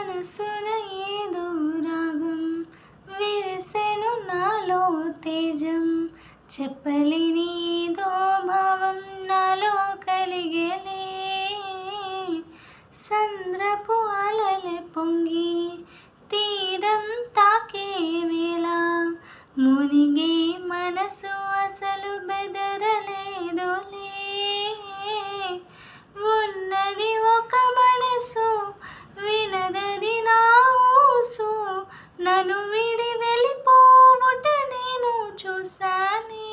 మనసున ఏదో రాగం విరిసెను నాలో తేజం. చెప్పలేని ఏదో భావం నాలో కలిగేలే. సంద్రపు అలలే పొంగి తీరం తాకే వేళ మునిగే మనసు అసలు బెదరలేదులే. ఉన్నది ఒక మనసు వినదది నా ఊసు. నన్ను విడి వెళ్ళిపోవుట నేను చూసానే.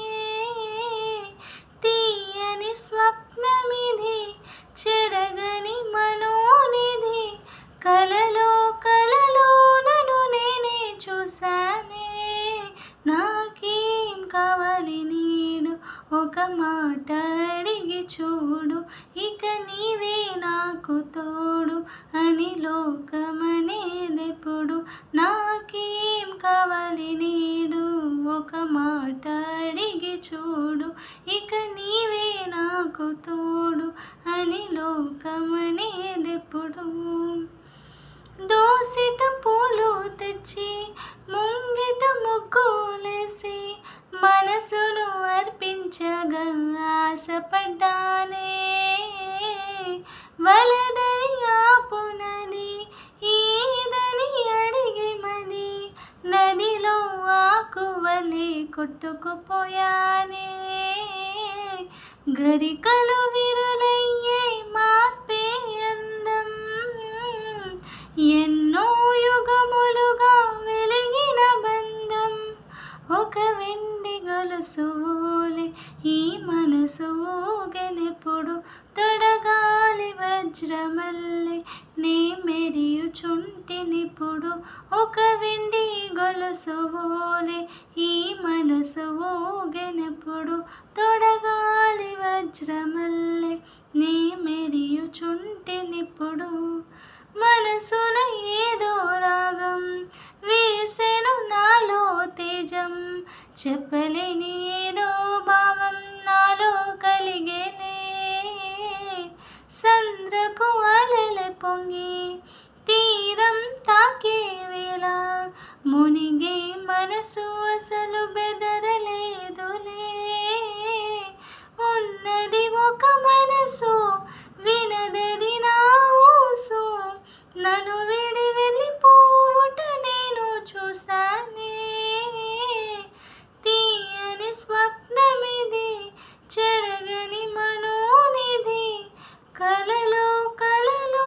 తీయని స్వప్నమిది చెరగని మనోనిది. కలలో నన్ను నేనే చూసానే. నాకేం కావాలి నీడు ఒక మాట అడిగి చూడు. ఇక నీవే నాకు తోడు అని లోకమనేదెప్పుడు. నాకేం కావాలి నీడు ఒక మాట అడిగి చూడు. ఇక నీవే నాకు తోడు అని లోకమనేదెప్పుడు. దోసిట పూలు తెచ్చి ముంగిట ముగ్గులేసి మనసును అర్పించగా ఆశపడ్డానే. వలదని ఆపునది ఏదని అడిగి మది నదిలో ఆకువలే కొట్టుకుపోయానే. గరికలు విరులయ్యే మార్పే అందం. ఎన్నో యుగములుగా వెలిగిన బంధం. ఒక వెండి గొలుసు ఓలే ఈ మనసు ఊగెనెప్పుడు. తొడగాలి వజ్రమల్లె నే మెరియుచుంటినిప్పుడు. ఒక వెండి గొలుసు ఓలే ఈ మనసు ఊగెనెప్పుడు. తొడగాలి వజ్రమల్లె నే మెరియుచుంటినిప్పుడు. మనసున ఏదో రాగం విరిసెను నాలో తేజం. చెప్పలేని ఏదో భావం నాలో కలిగేలే. సంద్రపు అలలే పొంగి